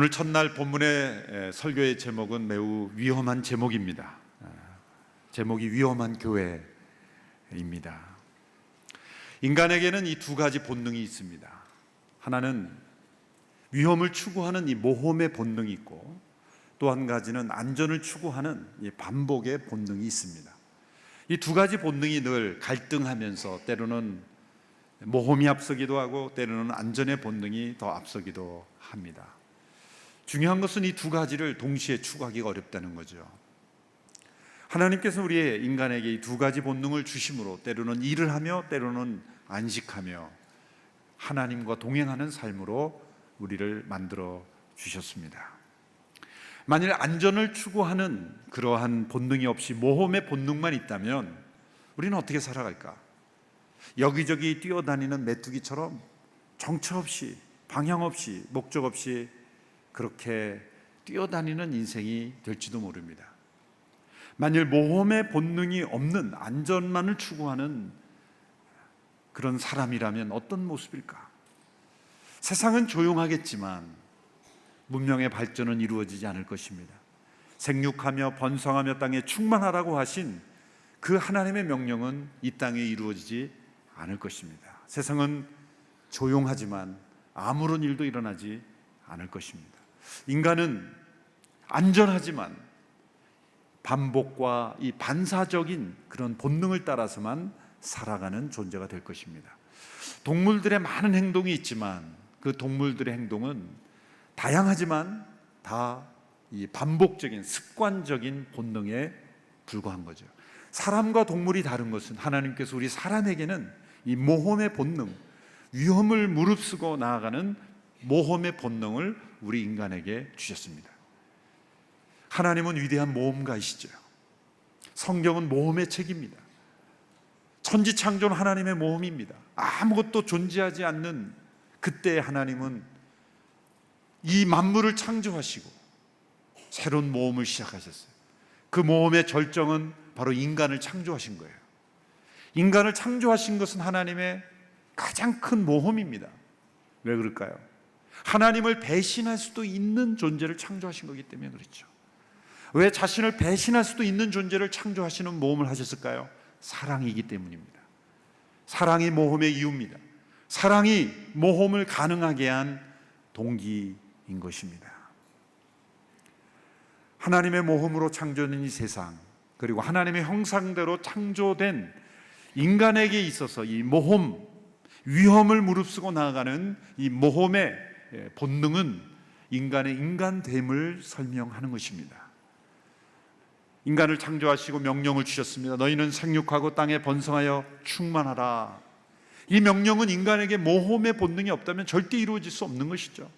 오늘 첫날 본문의 설교의 제목은 매우 위험한 제목입니다. 제목이 위험한 교회입니다. 인간에게는 이 두 가지 본능이 있습니다. 하나는 위험을 추구하는 이 모험의 본능이 있고, 또 한 가지는 안전을 추구하는 이 반복의 본능이 있습니다. 이 두 가지 본능이 늘 갈등하면서 때로는 모험이 앞서기도 하고 때로는 안전의 본능이 더 앞서기도 합니다. 중요한 것은 이 두 가지를 동시에 추구하기가 어렵다는 거죠. 하나님께서 우리의 인간에게 이 두 가지 본능을 주심으로 때로는 일을 하며 때로는 안식하며 하나님과 동행하는 삶으로 우리를 만들어 주셨습니다. 만일 안전을 추구하는 그러한 본능이 없이 모험의 본능만 있다면 우리는 어떻게 살아갈까? 여기저기 뛰어다니는 메뚜기처럼 정처 없이, 방향 없이, 목적 없이 그렇게 뛰어다니는 인생이 될지도 모릅니다. 만일 모험의 본능이 없는 안전만을 추구하는 그런 사람이라면 어떤 모습일까? 세상은 조용하겠지만 문명의 발전은 이루어지지 않을 것입니다. 생육하며 번성하며 땅에 충만하라고 하신 그 하나님의 명령은 이 땅에 이루어지지 않을 것입니다. 세상은 조용하지만 아무런 일도 일어나지 않을 것입니다. 인간은 안전하지만 반복과 이 반사적인 그런 본능을 따라서만 살아가는 존재가 될 것입니다. 동물들의 많은 행동이 있지만 그 동물들의 행동은 다양하지만 다 이 반복적인 습관적인 본능에 불과한 거죠. 사람과 동물이 다른 것은 하나님께서 우리 사람에게는 이 모험의 본능, 위험을 무릅쓰고 나아가는 모험의 본능을 우리 인간에게 주셨습니다. 하나님은 위대한 모험가이시죠. 성경은 모험의 책입니다. 천지창조는 하나님의 모험입니다. 아무것도 존재하지 않는 그때 하나님은 이 만물을 창조하시고 새로운 모험을 시작하셨어요. 그 모험의 절정은 바로 인간을 창조하신 거예요. 인간을 창조하신 것은 하나님의 가장 큰 모험입니다. 왜 그럴까요? 하나님을 배신할 수도 있는 존재를 창조하신 거기 때문에 그렇죠. 왜 자신을 배신할 수도 있는 존재를 창조하시는 모험을 하셨을까요? 사랑이기 때문입니다. 사랑이 모험의 이유입니다. 사랑이 모험을 가능하게 한 동기인 것입니다. 하나님의 모험으로 창조된 이 세상, 그리고 하나님의 형상대로 창조된 인간에게 있어서 이 모험, 위험을 무릅쓰고 나아가는 이 모험의 본능은 인간의 인간됨을 설명하는 것입니다. 인간을 창조하시고 명령을 주셨습니다. 너희는 생육하고 땅에 번성하여 충만하라. 이 명령은 인간에게 모험의 본능이 없다면 절대 이루어질 수 없는 것이죠.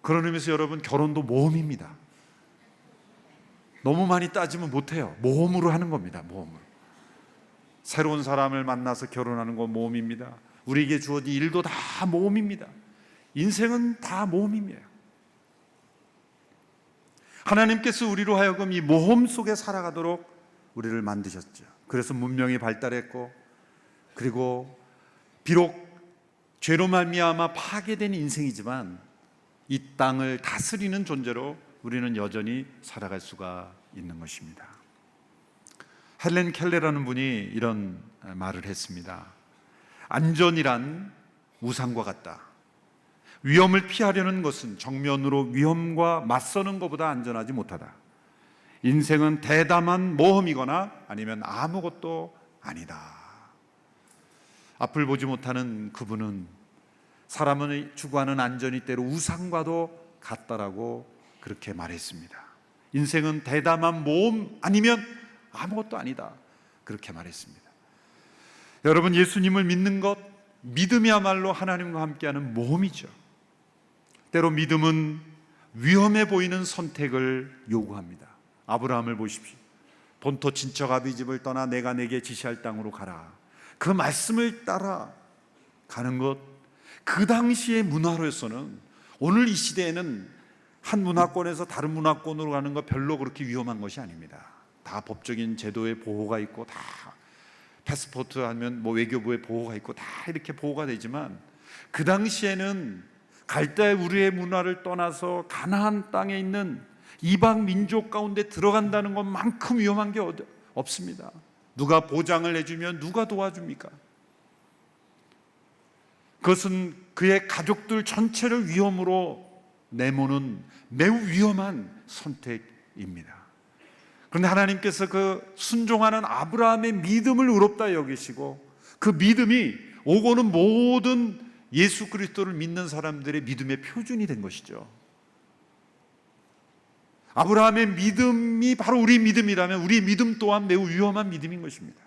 그런 의미에서 여러분, 결혼도 모험입니다. 너무 많이 따지면 못해요. 모험으로 하는 겁니다. 모험으로. 새로운 사람을 만나서 결혼하는 건 모험입니다. 우리에게 주어진 일도 다 모험입니다. 인생은 다 모험이에요. 하나님께서 우리로 하여금 이 모험 속에 살아가도록 우리를 만드셨죠. 그래서 문명이 발달했고, 그리고 비록 죄로 말미암아 파괴된 인생이지만 이 땅을 다스리는 존재로 우리는 여전히 살아갈 수가 있는 것입니다. 헬렌 켈러라는 분이 이런 말을 했습니다. 안전이란 우상과 같다. 위험을 피하려는 것은 정면으로 위험과 맞서는 것보다 안전하지 못하다. 인생은 대담한 모험이거나 아니면 아무것도 아니다. 앞을 보지 못하는 그분은 사람을 추구하는 안전이 때로 우상과도 같다라고 그렇게 말했습니다. 인생은 대담한 모험 아니면 아무것도 아니다. 그렇게 말했습니다. 여러분, 예수님을 믿는 것, 믿음이야말로 하나님과 함께하는 모험이죠. 때로 믿음은 위험해 보이는 선택을 요구합니다. 아브라함을 보십시오. 본토 친척 아비집을 떠나 내가 내게 지시할 땅으로 가라. 그 말씀을 따라 가는 것, 그 당시의 문화로서는, 오늘 이 시대에는 한 문화권에서 다른 문화권으로 가는 거 별로 그렇게 위험한 것이 아닙니다. 다 법적인 제도의 보호가 있고, 다 패스포트 하면 뭐 외교부의 보호가 있고, 다 이렇게 보호가 되지만 그 당시에는 갈대 우르의 문화를 떠나서 가나안 땅에 있는 이방 민족 가운데 들어간다는 것만큼 위험한 게 없습니다. 누가 보장을 해주면 누가 도와줍니까? 그것은 그의 가족들 전체를 위험으로 내모는 매우 위험한 선택입니다. 그런데 하나님께서 그 순종하는 아브라함의 믿음을 의롭다 여기시고 그 믿음이 오고는 모든 예수 그리스도를 믿는 사람들의 믿음의 표준이 된 것이죠. 아브라함의 믿음이 바로 우리 믿음이라면 우리 믿음 또한 매우 위험한 믿음인 것입니다.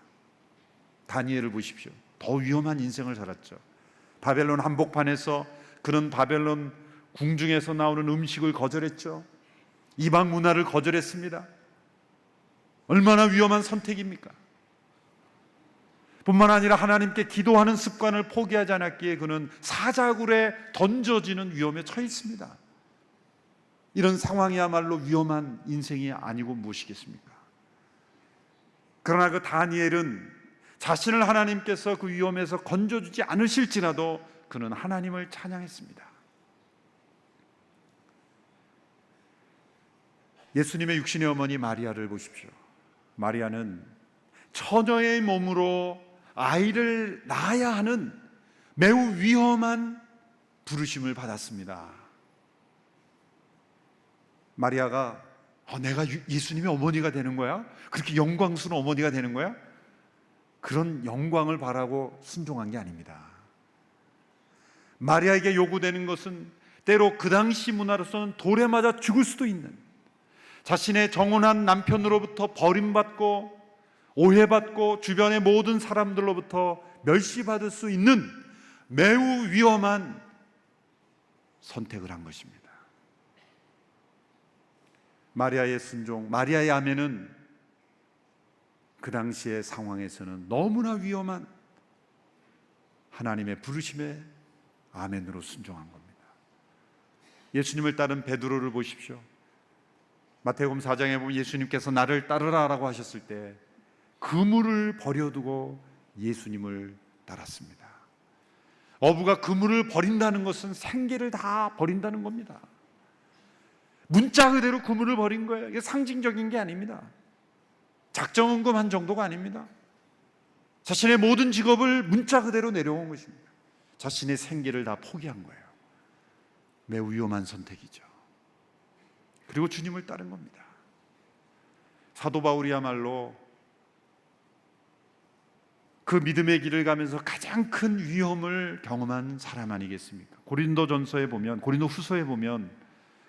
다니엘을 보십시오. 더 위험한 인생을 살았죠. 바벨론 한복판에서 그는 바벨론 궁중에서 나오는 음식을 거절했죠. 이방 문화를 거절했습니다. 얼마나 위험한 선택입니까? 뿐만 아니라 하나님께 기도하는 습관을 포기하지 않았기에 그는 사자굴에 던져지는 위험에 처해 있습니다. 이런 상황이야말로 위험한 인생이 아니고 무엇이겠습니까? 그러나 그 다니엘은 자신을 하나님께서 그 위험에서 건져주지 않으실지라도 그는 하나님을 찬양했습니다. 예수님의 육신의 어머니 마리아를 보십시오. 마리아는 처녀의 몸으로 아이를 낳아야 하는 매우 위험한 부르심을 받았습니다. 마리아가 내가 예수님의 어머니가 되는 거야? 그렇게 영광스러운 어머니가 되는 거야? 그런 영광을 바라고 순종한 게 아닙니다. 마리아에게 요구되는 것은 때로 그 당시 문화로서는 돌에 맞아 죽을 수도 있는, 자신의 정혼한 남편으로부터 버림받고 오해받고 주변의 모든 사람들로부터 멸시받을 수 있는 매우 위험한 선택을 한 것입니다. 마리아의 순종, 마리아의 아멘은 그 당시의 상황에서는 너무나 위험한 하나님의 부르심에 아멘으로 순종한 겁니다. 예수님을 따른 베드로를 보십시오. 마태복음 4장에 보면 예수님께서 나를 따르라 라고 하셨을 때 그물을 버려두고 예수님을 따랐습니다. 어부가 그물을 버린다는 것은 생계를 다 버린다는 겁니다. 문자 그대로 그물을 버린 거예요. 이게 상징적인 게 아닙니다. 작정헌금한 정도가 아닙니다. 자신의 모든 직업을 문자 그대로 내려온 것입니다. 자신의 생계를 다 포기한 거예요. 매우 위험한 선택이죠. 그리고 주님을 따른 겁니다. 사도 바울이야말로 그 믿음의 길을 가면서 가장 큰 위험을 경험한 사람 아니겠습니까? 고린도전서에 보면, 고린도후서에 보면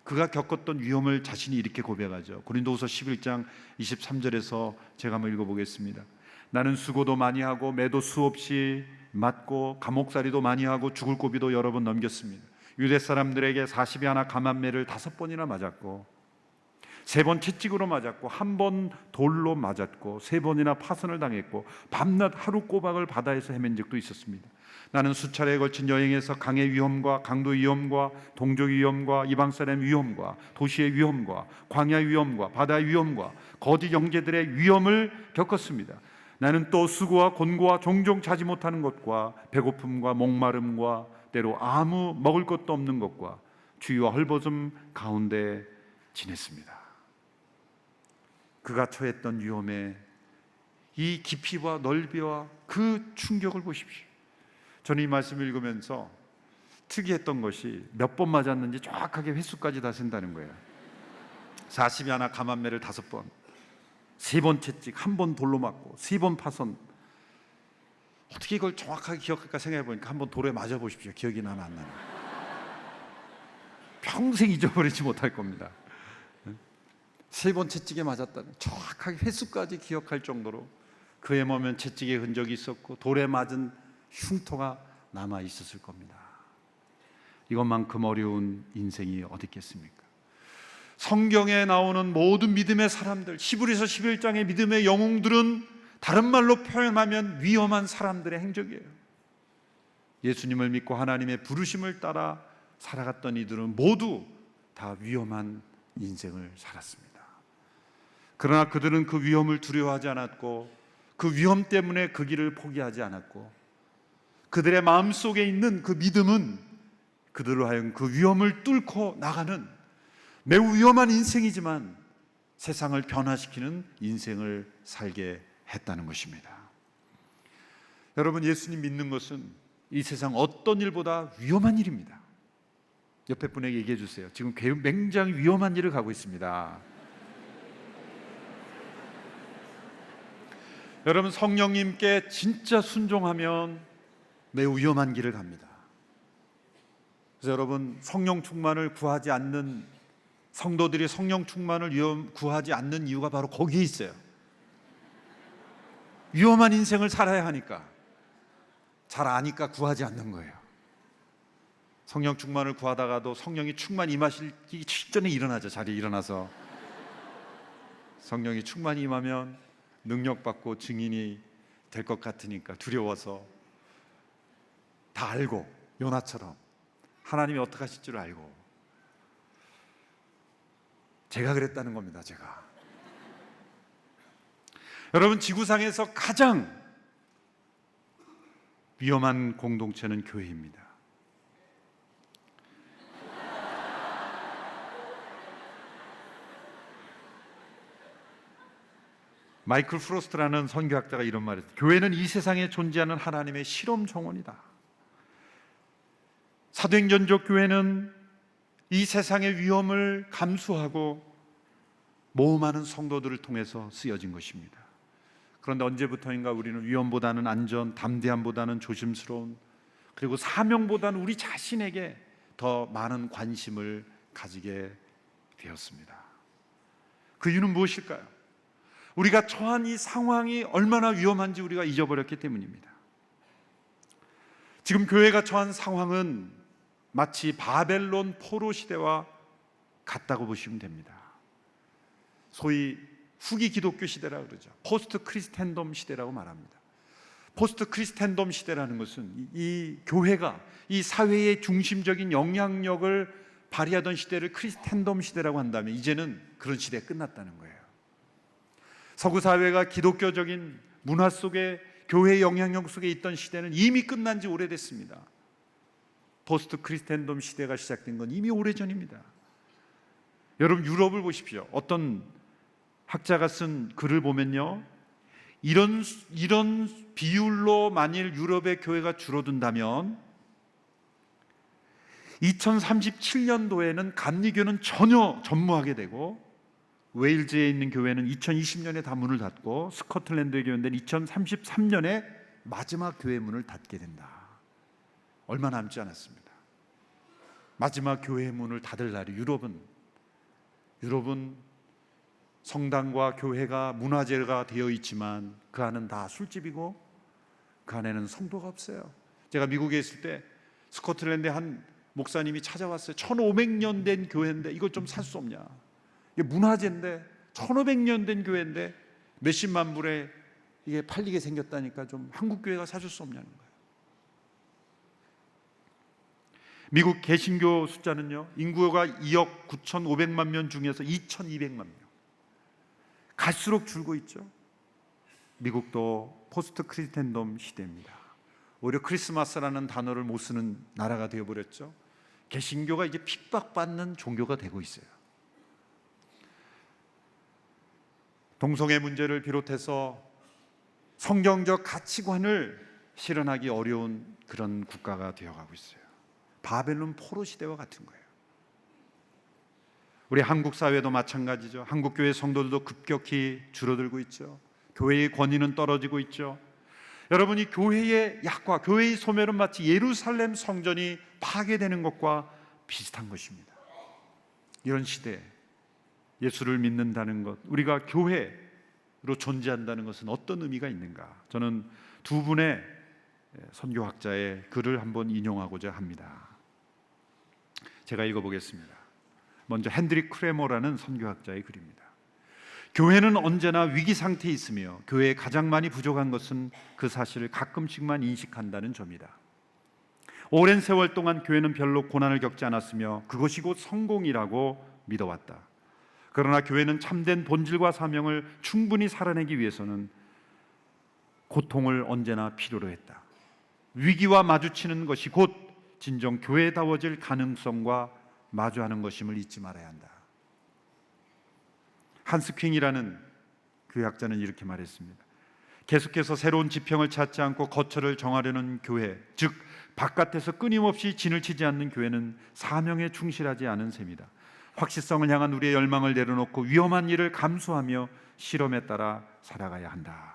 그가 겪었던 위험을 자신이 이렇게 고백하죠. 고린도후서 11장 23절에서 제가 한번 읽어보겠습니다. 나는 수고도 많이 하고 매도 수없이 맞고 감옥살이도 많이 하고 죽을 고비도 여러 번 넘겼습니다. 유대 사람들에게 40이 하나 감한매를 5번이나 맞았고 3번 채찍으로 맞았고 1번 돌로 맞았고 3번이나 파선을 당했고 밤낮 하루 꼬박을 바다에서 헤맨 적도 있었습니다. 나는 수차례에 걸친 여행에서 강의 위험과 강도 위험과 동족 위험과 이방 사람 위험과 도시의 위험과 광야의 위험과 바다의 위험과 거짓 형제들의 위험을 겪었습니다. 나는 또 수고와 곤고와 종종 자지 못하는 것과 배고픔과 목마름과 때로 아무 먹을 것도 없는 것과 추위와 헐벗음 가운데 지냈습니다. 그가 처했던 위험의 이 깊이와 넓이와 그 충격을 보십시오. 저는 이 말씀을 읽으면서 특이했던 것이 몇 번 맞았는지 정확하게 횟수까지 다 센다는 거예요. 40이 하나 감한매를 5번, 3번 채찍, 1번 돌로 맞고 3번 파선. 어떻게 이걸 정확하게 기억할까 생각해 보니까 한번 돌에 맞아 보십시오. 기억이 나나 안 나나. 평생 잊어버리지 못할 겁니다. 3번 채찍에 맞았다는 정확하게 횟수까지 기억할 정도로 그의 몸엔 채찍의 흔적이 있었고 돌에 맞은 흉터가 남아 있었을 겁니다. 이것만큼 어려운 인생이 어디 있겠습니까? 성경에 나오는 모든 믿음의 사람들, 히브리서 11장의 믿음의 영웅들은 다른 말로 표현하면 위험한 사람들의 행적이에요. 예수님을 믿고 하나님의 부르심을 따라 살아갔던 이들은 모두 다 위험한 인생을 살았습니다. 그러나 그들은 그 위험을 두려워하지 않았고 그 위험 때문에 그 길을 포기하지 않았고 그들의 마음속에 있는 그 믿음은 그들로 하여금 그 위험을 뚫고 나가는 매우 위험한 인생이지만 세상을 변화시키는 인생을 살게 했다는 것입니다. 여러분, 예수님 믿는 것은 이 세상 어떤 일보다 위험한 일입니다. 옆에 분에게 얘기해 주세요. 지금 굉장히 위험한 일을 가고 있습니다. 여러분, 성령님께 진짜 순종하면 매우 위험한 길을 갑니다. 그래서 여러분, 성령 충만을 구하지 않는 성도들이 성령 충만을 구하지 않는 이유가 바로 거기에 있어요. 위험한 인생을 살아야 하니까, 잘 아니까 구하지 않는 거예요. 성령 충만을 구하다가도 성령이 충만 임하시기 직전에 일어나죠. 자리에 일어나서 성령이 충만히 임하면 능력받고 증인이 될 것 같으니까 두려워서 다 알고, 요나처럼 하나님이 어떻게 하실 줄 알고, 제가 그랬다는 겁니다. 제가. 여러분, 지구상에서 가장 위험한 공동체는 교회입니다. 마이클 프로스트라는 선교학자가 이런 말을 했어요. 교회는 이 세상에 존재하는 하나님의 실험 정원이다. 사도행전적 교회는 이 세상의 위험을 감수하고 모험하는 성도들을 통해서 쓰여진 것입니다. 그런데 언제부터인가 우리는 위험보다는 안전, 담대함보다는 조심스러운, 그리고 사명보다는 우리 자신에게 더 많은 관심을 가지게 되었습니다. 그 이유는 무엇일까요? 우리가 처한 이 상황이 얼마나 위험한지 우리가 잊어버렸기 때문입니다. 지금 교회가 처한 상황은 마치 바벨론 포로 시대와 같다고 보시면 됩니다. 소위 후기 기독교 시대라고 그러죠. 포스트 크리스텐덤 시대라고 말합니다. 포스트 크리스텐덤 시대라는 것은 이 교회가 이 사회의 중심적인 영향력을 발휘하던 시대를 크리스텐덤 시대라고 한다면 이제는 그런 시대가 끝났다는 거예요. 서구 사회가 기독교적인 문화 속에, 교회의 영향력 속에 있던 시대는 이미 끝난 지 오래됐습니다. 포스트 크리스텐덤 시대가 시작된 건 이미 오래전입니다. 여러분, 유럽을 보십시오. 어떤 학자가 쓴 글을 보면요, 이런 비율로 만일 유럽의 교회가 줄어든다면 2037년도에는 감리교는 전혀 전무하게 되고, 웨일즈에 있는 교회는 2020년에 다 문을 닫고, 스코틀랜드의 교회는 2033년에 마지막 교회 문을 닫게 된다. 얼마 남지 않았습니다. 마지막 교회 문을 닫을 날이 유럽은 성당과 교회가 문화재가 되어 있지만 그 안은 다 술집이고 그 안에는 성도가 없어요. 제가 미국에 있을 때 스코틀랜드에 한 목사님이 찾아왔어요. 1500년 된 교회인데 이거 좀 살 수 없냐. 이게 문화재인데 1500년 된 교회인데 몇십만 불에 이게 팔리게 생겼다니까 좀 한국 교회가 사줄 수 없냐는 거예요. 미국 개신교 숫자는요, 인구가 2억 9,500만 명 중에서 2,200만 명. 갈수록 줄고 있죠. 미국도 포스트 크리스텐덤 시대입니다. 오히려 크리스마스라는 단어를 못 쓰는 나라가 되어버렸죠. 개신교가 이제 핍박받는 종교가 되고 있어요. 동성애 문제를 비롯해서 성경적 가치관을 실현하기 어려운 그런 국가가 되어가고 있어요. 바벨론 포로 시대와 같은 거예요. 우리 한국 사회도 마찬가지죠. 한국 교회 성도들도 급격히 줄어들고 있죠. 교회의 권위는 떨어지고 있죠. 여러분, 이 교회의 약화, 교회의 소멸은 마치 예루살렘 성전이 파괴되는 것과 비슷한 것입니다. 이런 시대에 예수를 믿는다는 것, 우리가 교회로 존재한다는 것은 어떤 의미가 있는가? 저는 두 분의 선교학자의 글을 한번 인용하고자 합니다. 제가 읽어보겠습니다. 먼저 핸드릭 크레머라는 선교학자의 글입니다. 교회는 언제나 위기 상태에 있으며 교회에 가장 많이 부족한 것은 그 사실을 가끔씩만 인식한다는 점이다. 오랜 세월 동안 교회는 별로 고난을 겪지 않았으며 그것이 곧 성공이라고 믿어왔다. 그러나 교회는 참된 본질과 사명을 충분히 살아내기 위해서는 고통을 언제나 필요로 했다. 위기와 마주치는 것이 곧 진정 교회다워질 가능성과 마주하는 것임을 잊지 말아야 한다. 한스 킹이라는 교회학자는 이렇게 말했습니다. 계속해서 새로운 지평을 찾지 않고 거처를 정하려는 교회, 즉 바깥에서 끊임없이 진을 치지 않는 교회는 사명에 충실하지 않은 셈이다. 확실성을 향한 우리의 열망을 내려놓고 위험한 일을 감수하며 실험에 따라 살아가야 한다.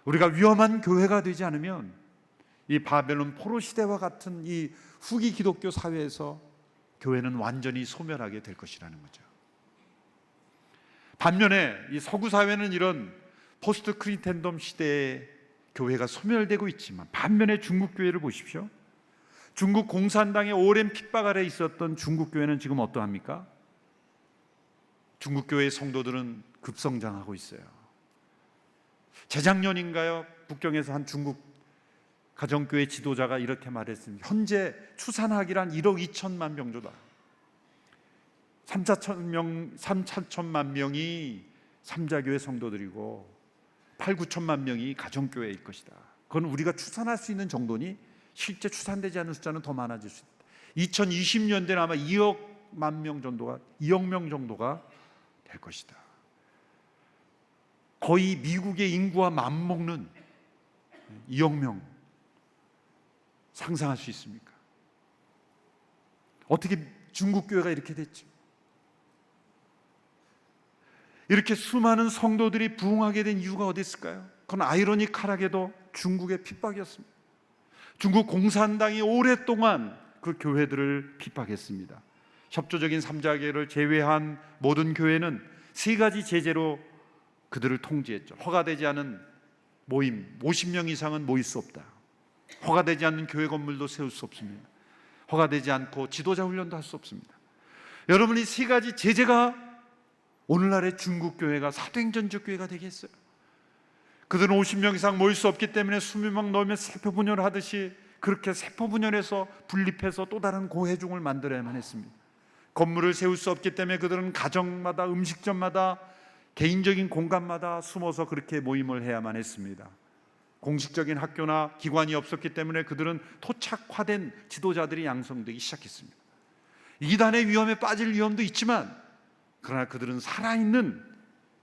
우리가 위험한 교회가 되지 않으면 이 바벨론 포로 시대와 같은 이 후기 기독교 사회에서 교회는 완전히 소멸하게 될 것이라는 거죠. 반면에 이 서구 사회는 이런 포스트 크리텐덤 시대에 교회가 소멸되고 있지만, 반면에 중국 교회를 보십시오. 중국 공산당의 오랜 핍박 아래 있었던 중국 교회는 지금 어떠합니까? 중국 교회의 성도들은 급성장하고 있어요. 재작년인가요? 북경에서 한 중국 가정교회 지도자가 이렇게 말했습니다. 현재 추산하기란 1억 2천만 명조다. 3,4천만 명이 삼자교회 성도들이고 8, 9천만 명이 가정교회일 것이다. 그건 우리가 추산할 수 있는 정도니 실제 추산되지 않은 숫자는 더 많아질 수 있다. 2020년대는 아마 2억 명 정도가 될 것이다. 거의 미국의 인구와 맞먹는 2억 명 상상할 수 있습니까? 어떻게 중국 교회가 이렇게 됐지? 이렇게 수많은 성도들이 부흥하게 된 이유가 어디 있을까요? 그건 아이러니컬하게도 중국의 핍박이었습니다. 중국 공산당이 오랫동안 그 교회들을 핍박했습니다. 협조적인 삼자교회를 제외한 모든 교회는 세 가지 제재로 그들을 통제했죠. 허가되지 않은 모임 50명 이상은 모일 수 없다. 허가되지 않는 교회 건물도 세울 수 없습니다. 허가되지 않고 지도자 훈련도 할 수 없습니다. 여러분, 이 세 가지 제재가 오늘날의 중국 교회가 사도행전적 교회가 되게 했어요. 그들은 50명 이상 모일 수 없기 때문에 20명 넣으면 세포 분열을 하듯이 그렇게 세포 분열해서 분립해서 또 다른 고회중을 만들어야만 했습니다. 건물을 세울 수 없기 때문에 그들은 가정마다, 음식점마다, 개인적인 공간마다 숨어서 그렇게 모임을 해야만 했습니다. 공식적인 학교나 기관이 없었기 때문에 그들은 토착화된 지도자들이 양성되기 시작했습니다. 이단의 위험에 빠질 위험도 있지만, 그러나 그들은 살아있는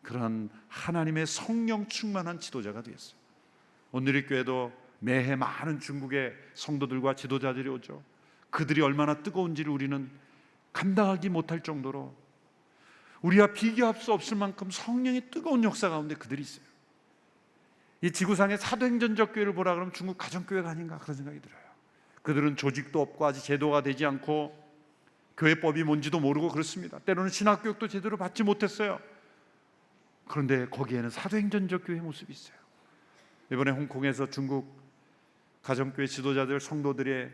그런 하나님의 성령 충만한 지도자가 되었어요. 오늘의 교회도 매해 많은 중국의 성도들과 지도자들이 오죠. 그들이 얼마나 뜨거운지를 우리는 감당하기 못할 정도로, 우리와 비교할 수 없을 만큼 성령의 뜨거운 역사 가운데 그들이 있어요. 이 지구상의 사도행전적 교회를 보라 그러면 중국 가정교회가 아닌가 그런 생각이 들어요. 그들은 조직도 없고 아직 제도가 되지 않고 교회법이 뭔지도 모르고 그렇습니다. 때로는 신학교육도 제대로 받지 못했어요. 그런데 거기에는 사도행전적 교회의 모습이 있어요. 이번에 홍콩에서 중국 가정교회 지도자들 성도들의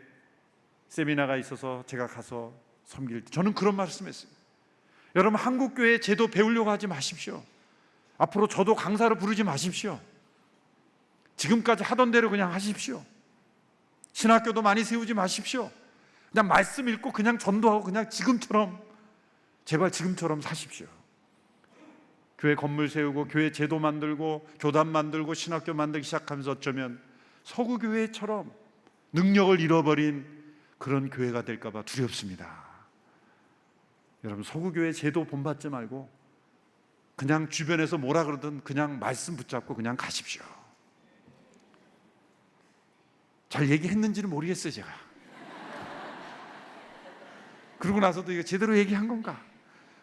세미나가 있어서 제가 가서 섬길 때 저는 그런 말씀했어요. 여러분, 한국교회 제도 배우려고 하지 마십시오. 앞으로 저도 강사로 부르지 마십시오. 지금까지 하던 대로 그냥 하십시오. 신학교도 많이 세우지 마십시오. 그냥 말씀 읽고 그냥 전도하고 그냥 지금처럼, 제발 지금처럼 사십시오. 교회 건물 세우고 교회 제도 만들고 교단 만들고 신학교 만들기 시작하면서 어쩌면 서구 교회처럼 능력을 잃어버린 그런 교회가 될까 봐 두렵습니다. 여러분, 서구 교회 제도 본받지 말고 그냥 주변에서 뭐라 그러든 그냥 말씀 붙잡고 그냥 가십시오. 잘 얘기했는지는 모르겠어요, 제가. 그러고 나서도 이거 제대로 얘기한 건가?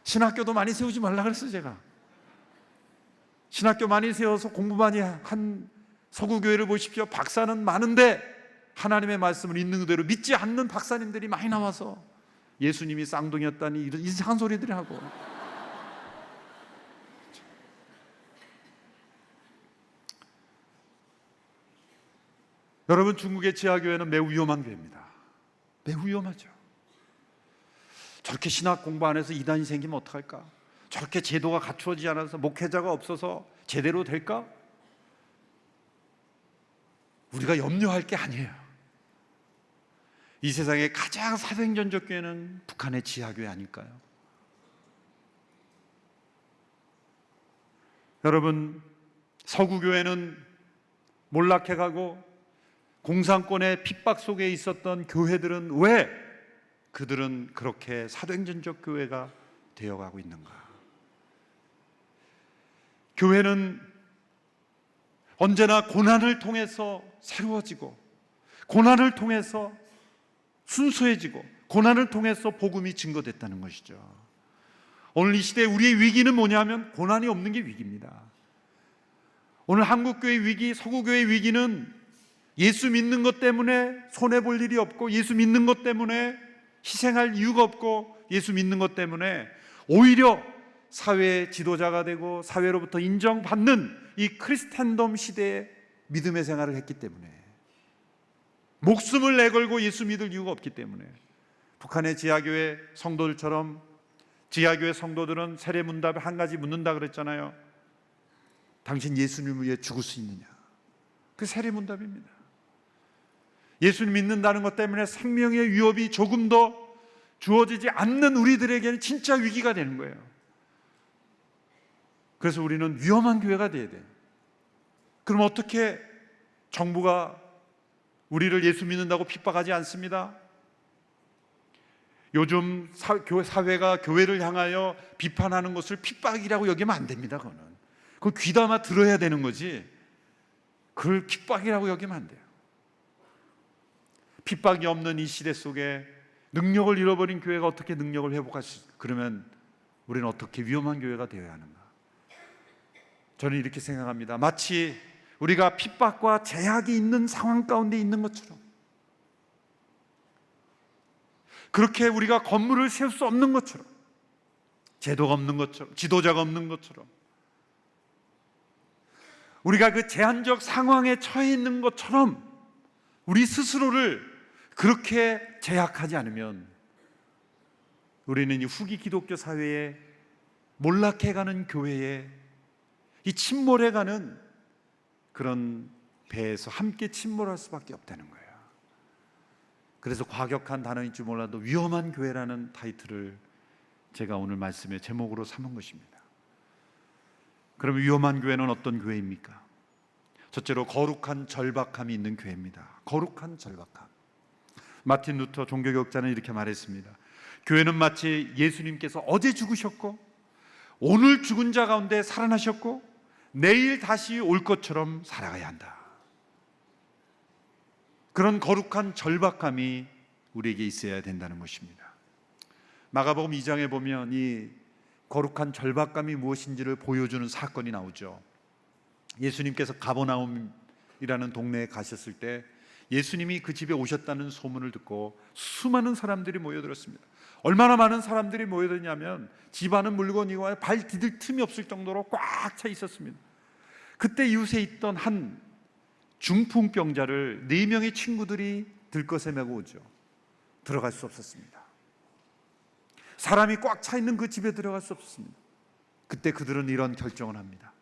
신학교도 많이 세우지 말라 그랬어요, 제가. 신학교 많이 세워서 공부 많이 한 서구교회를 보십시오. 박사는 많은데 하나님의 말씀을 있는 그대로 믿지 않는 박사님들이 많이 나와서 예수님이 쌍둥이였다니 이런 이상한 소리들이 하고. 여러분, 중국의 지하교회는 매우 위험한 교회입니다. 매우 위험하죠. 저렇게 신학 공부 안 해서 이단이 생기면 어떡할까? 저렇게 제도가 갖추어지지 않아서 목회자가 없어서 제대로 될까? 우리가 염려할 게 아니에요. 이 세상의 가장 사도행전적 교회는 북한의 지하교회 아닐까요? 여러분, 서구교회는 몰락해가고 공산권의 핍박 속에 있었던 교회들은 왜 그들은 그렇게 사도행전적 교회가 되어가고 있는가? 교회는 언제나 고난을 통해서 새로워지고, 고난을 통해서 순수해지고, 고난을 통해서 복음이 증거됐다는 것이죠. 오늘 이 시대에 우리의 위기는 뭐냐면 고난이 없는 게 위기입니다. 오늘 한국교회의 위기, 서구교회의 위기는 예수 믿는 것 때문에 손해볼 일이 없고, 예수 믿는 것 때문에 희생할 이유가 없고, 예수 믿는 것 때문에 오히려 사회의 지도자가 되고 사회로부터 인정받는 이 크리스텐덤 시대에 믿음의 생활을 했기 때문에, 목숨을 내걸고 예수 믿을 이유가 없기 때문에, 북한의 지하교회 성도들처럼 지하교회 성도들은 세례문답에 한 가지 묻는다 그랬잖아요. 당신 예수님을 위해 죽을 수 있느냐? 그 세례문답입니다. 예수님 믿는다는 것 때문에 생명의 위협이 조금 더 주어지지 않는 우리들에게는 진짜 위기가 되는 거예요. 그래서 우리는 위험한 교회가 돼야 돼요. 그럼 어떻게 정부가 우리를 예수 믿는다고 핍박하지 않습니다? 요즘 사회가 교회를 향하여 비판하는 것을 핍박이라고 여기면 안 됩니다. 그건 귀담아 들어야 되는 거지, 그걸 핍박이라고 여기면 안 돼요. 핍박이 없는 이 시대 속에 능력을 잃어버린 교회가 어떻게 능력을 회복할 수 있을까? 그러면 우리는 어떻게 위험한 교회가 되어야 하는가? 저는 이렇게 생각합니다. 마치 우리가 핍박과 제약이 있는 상황 가운데 있는 것처럼, 그렇게 우리가 건물을 세울 수 없는 것처럼, 제도가 없는 것처럼, 지도자가 없는 것처럼, 우리가 그 제한적 상황에 처해 있는 것처럼 우리 스스로를 그렇게 제약하지 않으면 우리는 이 후기 기독교 사회에 몰락해가는 교회에, 이 침몰해가는 그런 배에서 함께 침몰할 수밖에 없다는 거예요. 그래서 과격한 단어인지 몰라도 위험한 교회라는 타이틀을 제가 오늘 말씀의 제목으로 삼은 것입니다. 그럼 위험한 교회는 어떤 교회입니까? 첫째로 거룩한 절박함이 있는 교회입니다. 거룩한 절박함. 마틴 루터 종교개혁자는 이렇게 말했습니다. 교회는 마치 예수님께서 어제 죽으셨고 오늘 죽은 자 가운데 살아나셨고 내일 다시 올 것처럼 살아가야 한다. 그런 거룩한 절박함이 우리에게 있어야 된다는 것입니다. 마가복음 2장에 보면 이 거룩한 절박감이 무엇인지를 보여주는 사건이 나오죠. 예수님께서 가버나움이라는 동네에 가셨을 때 예수님이 그 집에 오셨다는 소문을 듣고 수많은 사람들이 모여들었습니다. 얼마나 많은 사람들이 모여들냐면 집 안은 물건이고 발 디딜 틈이 없을 정도로 꽉 차 있었습니다. 그때 이웃에 있던 한 중풍병자를 4명의 친구들이 들것에 메고 오죠. 들어갈 수 없었습니다. 사람이 꽉 차 있는 그 집에 들어갈 수 없었습니다. 그때 그들은 이런 결정을 합니다.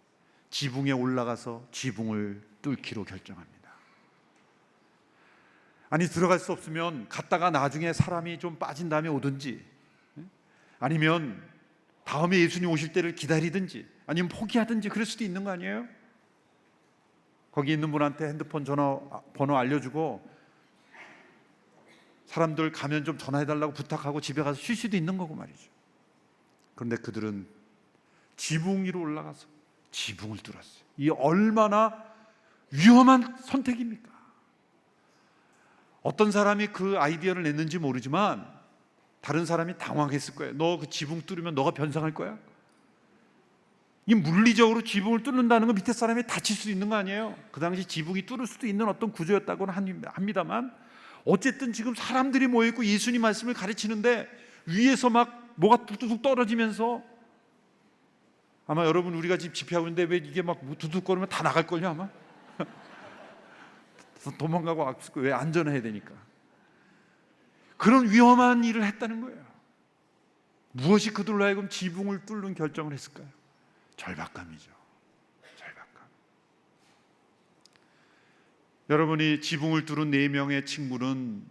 지붕에 올라가서 지붕을 뚫기로 결정합니다. 아니, 들어갈 수 없으면 갔다가 나중에 사람이 좀 빠진 다음에 오든지, 아니면 다음에 예수님 오실 때를 기다리든지, 아니면 포기하든지 그럴 수도 있는 거 아니에요? 거기 있는 분한테 핸드폰 전화번호 알려주고 사람들 가면 좀 전화해달라고 부탁하고 집에 가서 쉴 수도 있는 거고 말이죠. 그런데 그들은 지붕 위로 올라가서 지붕을 뚫었어요. 이 얼마나 위험한 선택입니까? 어떤 사람이 그 아이디어를 냈는지 모르지만 다른 사람이 당황했을 거예요. 너 그 지붕 뚫으면 너가 변상할 거야? 이 물리적으로 지붕을 뚫는다는 건 밑에 사람이 다칠 수도 있는 거 아니에요? 그 당시 지붕이 뚫을 수도 있는 어떤 구조였다고는 합니다만, 어쨌든 지금 사람들이 모여있고 예수님 말씀을 가르치는데 위에서 막 뭐가 뚝뚝 떨어지면서, 아마 여러분 우리가 지금 집회하고 있는데 왜 이게 막 두둑거리면 다 나갈걸요 아마? 도망가고 왜 안전해야 되니까. 그런 위험한 일을 했다는 거예요. 무엇이 그들로 하여금 지붕을 뚫는 결정을 했을까요? 절박감이죠. 절박감. 여러분이 지붕을 뚫은 4명의 친구는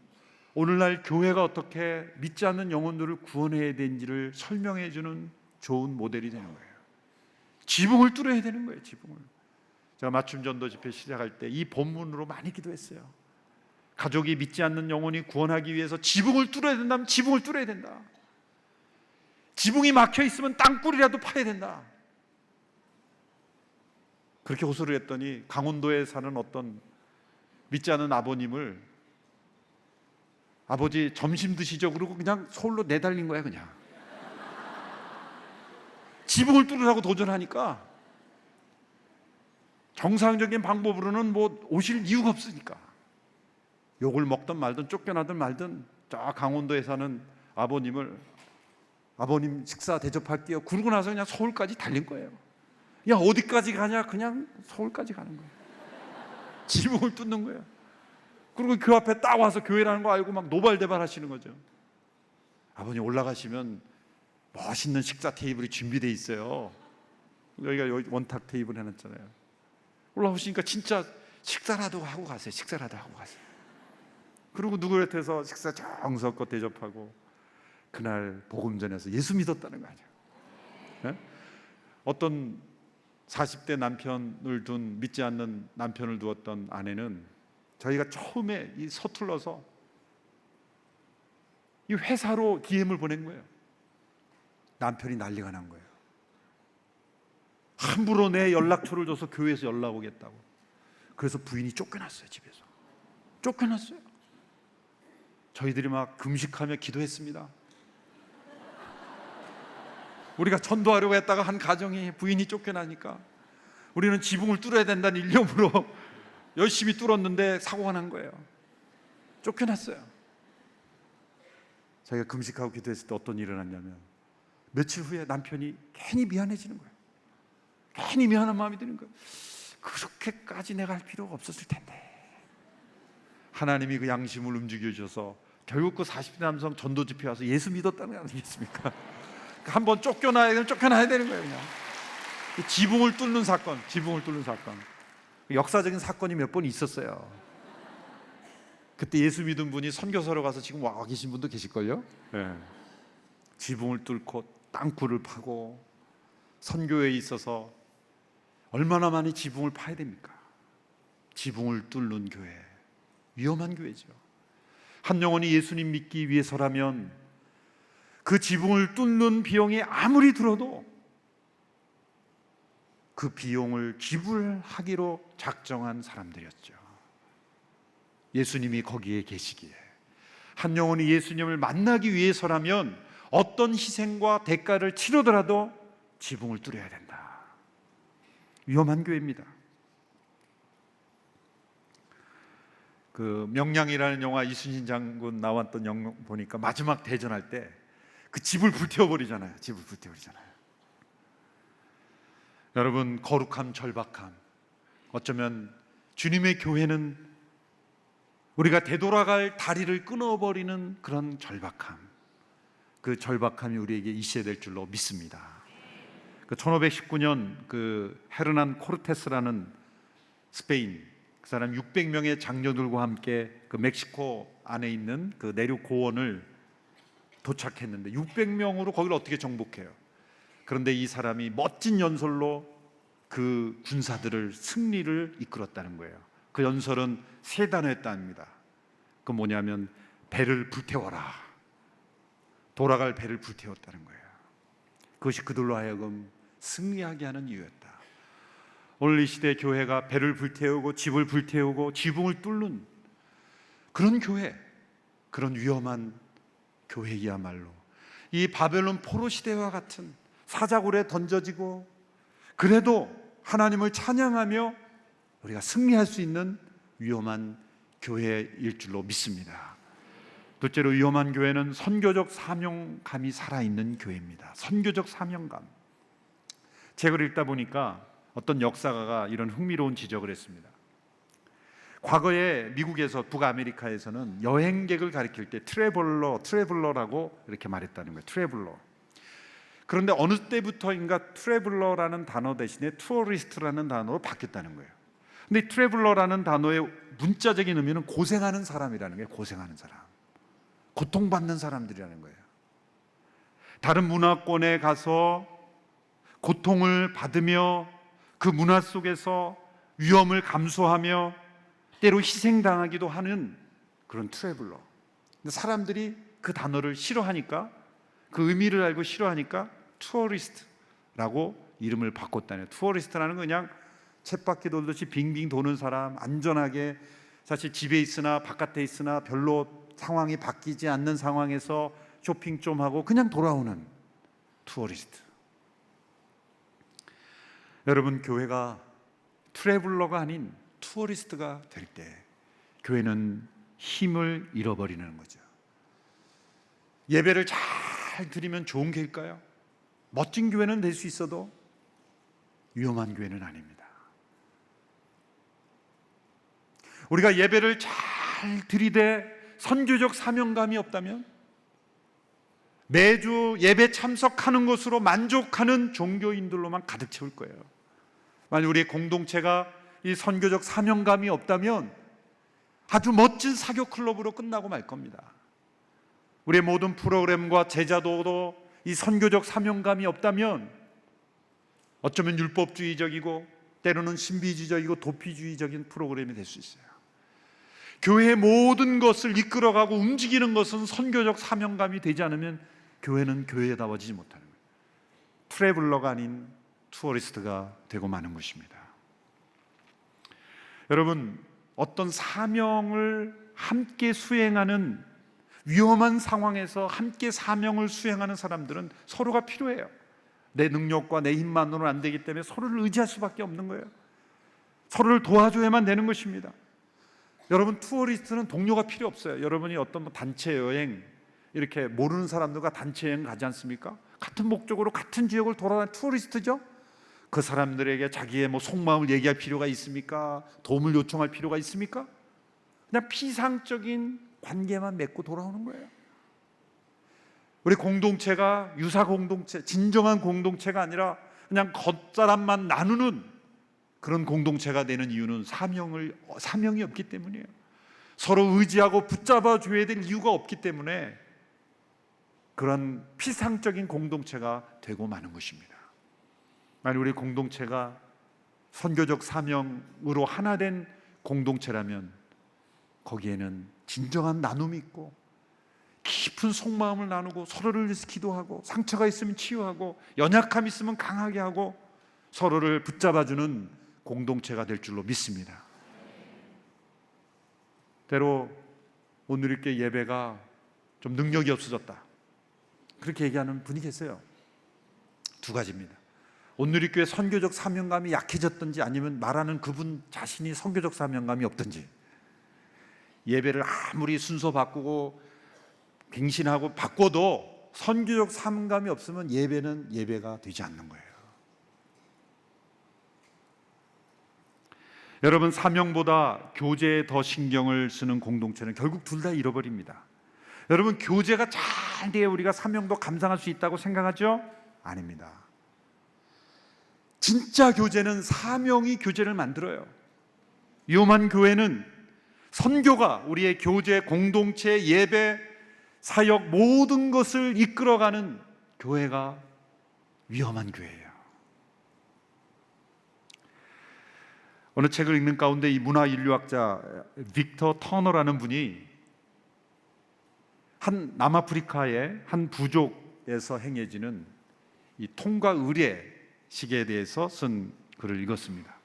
오늘날 교회가 어떻게 믿지 않는 영혼들을 구원해야 되는지를 설명해 주는 좋은 모델이 되는 거예요. 지붕을 뚫어야 되는 거예요. 지붕을. 제가 맞춤 전도 집회 시작할 때 이 본문으로 많이 기도했어요. 가족이 믿지 않는 영혼이 구원하기 위해서 지붕을 뚫어야 된다면 지붕을 뚫어야 된다. 지붕이 막혀 있으면 땅굴이라도 파야 된다. 그렇게 호소를 했더니 강원도에 사는 어떤 믿지 않은 아버님을 아버지 점심 드시죠? 그러고 그냥 서울로 내달린 거야. 그냥 지붕을 뚫으라고 도전하니까 정상적인 방법으로는 뭐 오실 이유가 없으니까 욕을 먹든 말든 쫓겨나든 말든 저 강원도에 사는 아버님을 아버님 식사 대접할게요. 그러고 나서 그냥 서울까지 달린 거예요. 야, 어디까지 가냐? 그냥 서울까지 가는 거예요. 지붕을 뚫는 거예요. 그리고 그 앞에 딱 와서 교회라는 거 알고 막 노발대발 하시는 거죠. 아버님 올라가시면 멋있는 식사 테이블이 준비되어 있어요. 여기가 여기 원탁 테이블 해놨잖아요. 올라오시니까 진짜 식사라도 하고 가세요. 식사라도 하고 가세요. 그리고 누구 곁에서 식사 정성껏 대접하고 그날 복음 전해서 예수 믿었다는 거 아니에요. 네? 어떤 40대 남편을 둔 믿지 않는 남편을 두었던 아내는 저희가 처음에 이 서툴러서 이 회사로 DM을 보낸 거예요. 남편이 난리가 난 거예요. 함부로 내 연락처를 줘서 교회에서 연락 오겠다고. 그래서 부인이 쫓겨났어요. 집에서 쫓겨났어요. 저희들이 막 금식하며 기도했습니다. 우리가 전도하려고 했다가 한 가정이 부인이 쫓겨나니까 우리는 지붕을 뚫어야 된다는 일념으로 열심히 뚫었는데 사고가 난 거예요. 쫓겨났어요. 자기가 금식하고 기도했을 때 어떤 일이 일어났냐면 며칠 후에 남편이 괜히 미안해지는 거예요. 괜히 미안한 마음이 드는 거예요. 그렇게까지 내가 할 필요가 없었을 텐데. 하나님이 그 양심을 움직여 주셔서 결국 그 40대 남성 전도 집회 와서 예수 믿었다는 거 아니겠습니까? 한번 쫓겨나야 되는 거예요. 그냥 지붕을 뚫는 사건, 지붕을 뚫는 사건. 역사적인 사건이 몇 번 있었어요. 그때 예수 믿은 분이 선교사로 가서 지금 와 계신 분도 계실걸요? 네. 지붕을 뚫고 땅굴을 파고 선교에 있어서 얼마나 많이 지붕을 파야 됩니까? 지붕을 뚫는 교회, 위험한 교회죠. 한 영혼이 예수님 믿기 위해서라면 그 지붕을 뚫는 비용이 아무리 들어도 그 비용을 지불하기로 작정한 사람들이었죠. 예수님이 거기에 계시기에 한 영혼이 예수님을 만나기 위해서라면 어떤 희생과 대가를 치르더라도 지붕을 뚫어야 된다. 위험한 교회입니다. 그 명량이라는 영화 이순신 장군 나왔던 영화 보니까 마지막 대전할 때 그 집을 불태워버리잖아요. 집을 불태워버리잖아요. 여러분, 거룩함, 절박함, 어쩌면 주님의 교회는 우리가 되돌아갈 다리를 끊어버리는 그런 절박함, 그 절박함이 우리에게 있어야 될 줄로 믿습니다. 그 1519년 그 헤르난 코르테스라는 스페인 그 사람 600명의 장녀들과 함께 그 멕시코 안에 있는 그 내륙 고원을 도착했는데 600명으로 거기를 어떻게 정복해요? 그런데 이 사람이 멋진 연설로 그 군사들을 승리를 이끌었다는 거예요. 그 연설은 세 단어였답니다. 그 뭐냐면 배를 불태워라. 돌아갈 배를 불태웠다는 거예요. 그것이 그들로 하여금 승리하게 하는 이유였다. 오늘 이 시대 교회가 배를 불태우고 집을 불태우고 지붕을 뚫는 그런 교회, 그런 위험한 교회이야말로 이 바벨론 포로 시대와 같은 사자굴에 던져지고 그래도 하나님을 찬양하며 우리가 승리할 수 있는 위험한 교회일 줄로 믿습니다. 둘째로 위험한 교회는 선교적 사명감이 살아있는 교회입니다. 선교적 사명감. 책을 읽다 보니까 어떤 역사가가 이런 흥미로운 지적을 했습니다. 과거에 미국에서 북아메리카에서는 여행객을 가리킬 때 트래블러라고 이렇게 말했다는 거예요. 트래블러. 그런데 어느 때부터인가 트래블러라는 단어 대신에 투어리스트라는 단어로 바뀌었다는 거예요. 근데 트래블러라는 단어의 문자적인 의미는 고생하는 사람이라는 거예요. 고생하는 사람, 고통받는 사람들이라는 거예요. 다른 문화권에 가서 고통을 받으며 그 문화 속에서 위험을 감수하며 때로 희생당하기도 하는 그런 트래블러. 근데 사람들이 그 단어를 싫어하니까, 그 의미를 알고 싫어하니까 투어리스트라고 이름을 바꿨다네요. 투어리스트라는 건 그냥 쳇바퀴 돌듯이 빙빙 도는 사람, 안전하게 사실 집에 있으나 바깥에 있으나 별로 상황이 바뀌지 않는 상황에서 쇼핑 좀 하고 그냥 돌아오는 투어리스트. 여러분, 교회가 트래블러가 아닌 투어리스트가 될 때 교회는 힘을 잃어버리는 거죠. 예배를 잘 드리면 좋은 교회일까요? 멋진 교회는 될 수 있어도 위험한 교회는 아닙니다. 우리가 예배를 잘 드리되 선교적 사명감이 없다면 매주 예배 참석하는 것으로 만족하는 종교인들로만 가득 채울 거예요. 만약 우리의 공동체가 이 선교적 사명감이 없다면 아주 멋진 사교 클럽으로 끝나고 말 겁니다. 우리의 모든 프로그램과 제자도도 이 선교적 사명감이 없다면 어쩌면 율법주의적이고 때로는 신비주의적이고 도피주의적인 프로그램이 될 수 있어요. 교회의 모든 것을 이끌어가고 움직이는 것은 선교적 사명감이 되지 않으면 교회는 교회다워지지 못하는 거예요. 트래블러가 아닌 투어리스트가 되고 마는 것입니다. 여러분, 어떤 사명을 함께 수행하는 위험한 상황에서 함께 사명을 수행하는 사람들은 서로가 필요해요. 내 능력과 내 힘만으로는 안 되기 때문에 서로를 의지할 수밖에 없는 거예요. 서로를 도와줘야만 되는 것입니다. 여러분, 투어리스트는 동료가 필요 없어요. 여러분이 어떤 단체 여행, 이렇게 모르는 사람들과 단체 여행 가지 않습니까? 같은 목적으로 같은 지역을 돌아다니는 투어리스트죠. 그 사람들에게 자기의 속마음을 얘기할 필요가 있습니까? 도움을 요청할 필요가 있습니까? 그냥 피상적인 관계만 맺고 돌아오는 거예요. 우리 공동체가 유사 공동체, 진정한 공동체가 아니라 그냥 겉사람만 나누는 그런 공동체가 되는 이유는 사명이 없기 때문이에요. 서로 의지하고 붙잡아 줘야 될 이유가 없기 때문에 그런 피상적인 공동체가 되고 마는 것입니다. 만약 우리 공동체가 선교적 사명으로 하나 된 공동체라면 거기에는 진정한 나눔이 있고 깊은 속마음을 나누고 서로를 위해서 기도하고 상처가 있으면 치유하고 연약함이 있으면 강하게 하고 서로를 붙잡아주는 공동체가 될 줄로 믿습니다. 때로 오늘 이렇게 예배가 좀 능력이 없어졌다, 그렇게 얘기하는 분이 계세요. 두 가지입니다. 오늘 교회 선교적 사명감이 약해졌든지 아니면 말하는 그분 자신이 선교적 사명감이 없든지. 예배를 아무리 순서 바꾸고 갱신하고 바꿔도 선교적 사명감이 없으면 예배는 예배가 되지 않는 거예요. 여러분, 사명보다 교제에 더 신경을 쓰는 공동체는 결국 둘 다 잃어버립니다. 여러분, 교제가 잘 돼야 우리가 사명도 감당할 수 있다고 생각하죠? 아닙니다. 진짜 교제는 사명이 교제를 만들어요. 위험한 교회는 선교가 우리의 교제, 공동체, 예배, 사역 모든 것을 이끌어가는 교회가 위험한 교회예요. 어느 책을 읽는 가운데 이 문화인류학자 빅터 터너라는 분이 한 남아프리카의 한 부족에서 행해지는 이 통과 의례식에 대해서 쓴 글을 읽었습니다.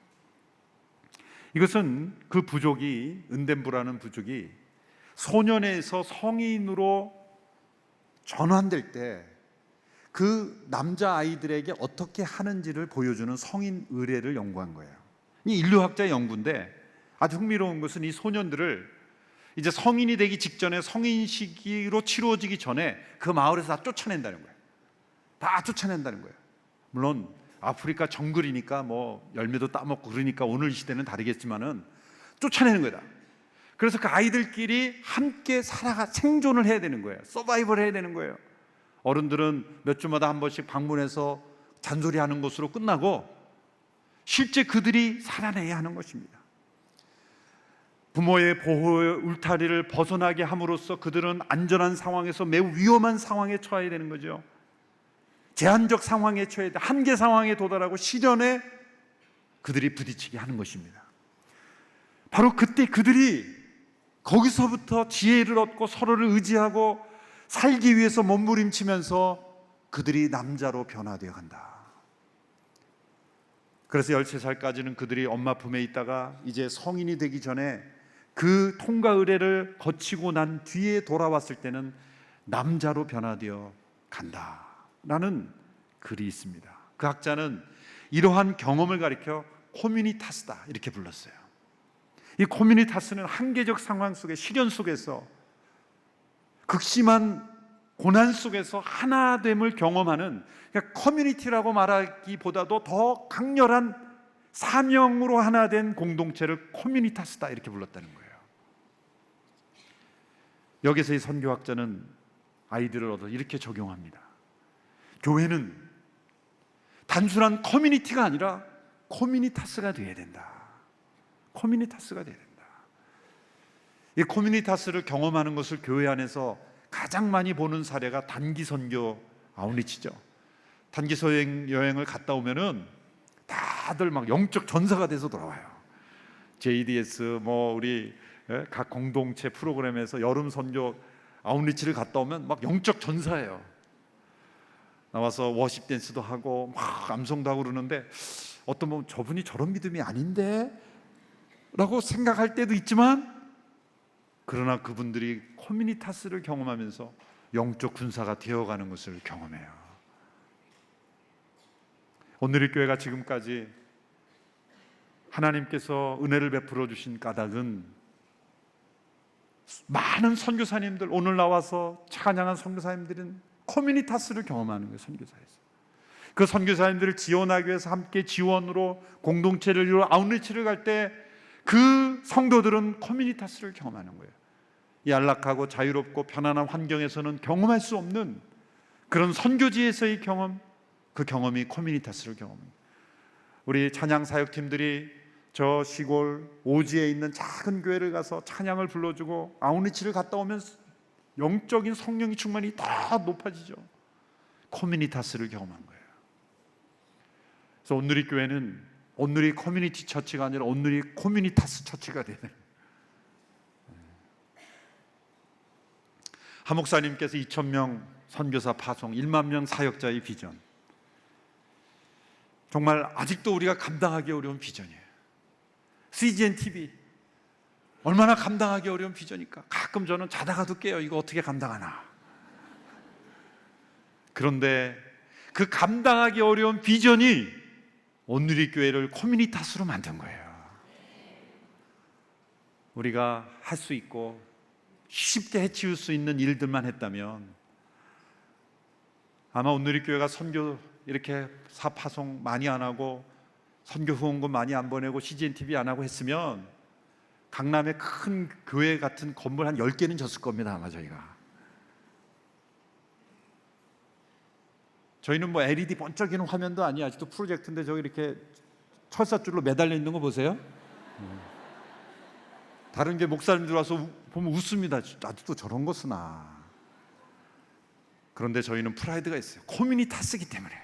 이것은 그 부족이, 은덴부라는 부족이 소년에서 성인으로 전환될 때 그 남자 아이들에게 어떻게 하는지를 보여주는 성인 의례를 연구한 거예요. 이 인류학자의 연구인데 아주 흥미로운 것은 이 소년들을 이제 성인이 되기 직전에 성인 시기로 치루어지기 전에 그 마을에서 다 쫓아낸다는 거예요. 다 쫓아낸다는 거예요. 물론 아프리카 정글이니까 열매도 따먹고 그러니까 오늘 시대는 다르겠지만은 쫓아내는 거다. 그래서 그 아이들끼리 함께 생존을 해야 되는 거예요. 서바이벌 해야 되는 거예요. 어른들은 몇 주마다 한 번씩 방문해서 잔소리하는 것으로 끝나고 실제 그들이 살아내야 하는 것입니다. 부모의 보호의 울타리를 벗어나게 함으로써 그들은 안전한 상황에서 매우 위험한 상황에 처해야 되는 거죠. 제한적 상황에 처해야 돼. 한계 상황에 도달하고 시련에 그들이 부딪히게 하는 것입니다. 바로 그때 그들이 거기서부터 지혜를 얻고 서로를 의지하고 살기 위해서 몸부림치면서 그들이 남자로 변화되어 간다. 그래서 13살까지는 그들이 엄마 품에 있다가 이제 성인이 되기 전에 그 통과 의례를 거치고 난 뒤에 돌아왔을 때는 남자로 변화되어 간다라는 글이 있습니다. 그 학자는 이러한 경험을 가리켜 코뮤니타스다 이렇게 불렀어요. 이 코뮤니타스는 한계적 상황 속에, 시련 속에서, 극심한 고난 속에서 하나됨을 경험하는, 그러니까 커뮤니티라고 말하기보다도 더 강렬한 사명으로 하나 된 공동체를 코뮤니타스다 이렇게 불렀다는 거예요. 여기서 이 선교학자는 아이디어를 얻어 이렇게 적용합니다. 교회는 단순한 커뮤니티가 아니라 코뮤니타스가 되어야 된다. 코뮤니타스가 되어야 된다. 이 코뮤니타스를 경험하는 것을 교회 안에서 가장 많이 보는 사례가 단기 선교 아웃리치죠. 단기 여행을 갔다 오면은 다들 막 영적 전사가 돼서 돌아와요. JDS 우리 각 공동체 프로그램에서 여름 선교 아웃리치를 갔다 오면 막 영적 전사예요. 나와서 워십 댄스도 하고 막 암송도 하고 그러는데 어떤 분은 저분이 저런 믿음이 아닌데 라고 생각할 때도 있지만, 그러나 그분들이 코뮤니타스를 경험하면서 영적 군사가 되어가는 것을 경험해요. 오늘의 교회가 지금까지 하나님께서 은혜를 베풀어 주신 까닭은 많은 선교사님들, 오늘 나와서 찬양한 선교사님들은 코뮤니타스를 경험하는 거예요. 선교사에서 그 선교사님들을 지원하기 위해서 함께 지원으로 공동체를 이루어 아웃리치를 갈 때 그 성도들은 코뮤니타스를 경험하는 거예요. 이 안락하고 자유롭고 편안한 환경에서는 경험할 수 없는 그런 선교지에서의 경험, 그 경험이 코뮤니타스를 경험합니다. 우리 찬양 사역팀들이 저 시골 오지에 있는 작은 교회를 가서 찬양을 불러주고 아웃리치를 갔다 오면 영적인 성령의 충만이 더 높아지죠. 코뮤니타스를 경험한 거예요. 그래서 오늘의 교회는 오늘의 커뮤니티 처치가 아니라 오늘의 코뮤니타스 처치가 되는, 한 목사님께서 2,000명 선교사 파송, 1만 명 사역자의 비전, 정말 아직도 우리가 감당하기 어려운 비전이에요. CGN TV 얼마나 감당하기 어려운 비전일까? 가끔 저는 자다가도 깨요. 이거 어떻게 감당하나? 그런데 그 감당하기 어려운 비전이 오늘의 교회를 코뮤니타스로 만든 거예요. 우리가 할 수 있고 쉽게 해치울 수 있는 일들만 했다면 아마 오늘의 교회가 선교 이렇게 사파송 많이 안 하고 선교 후원금 많이 안 보내고 CGN TV 안 하고 했으면 강남에 큰 교회 같은 건물 한 10개는 졌을 겁니다. 아마 저희는 LED 번쩍이는 화면도 아니에요. 아직도 프로젝트인데 저기 이렇게 철사줄로 매달려 있는 거 보세요. 다른 게 목사님들 와서 보면 웃습니다. 아직도 저런 거 쓰나. 그런데 저희는 프라이드가 있어요. 코뮤니타스이기 때문에.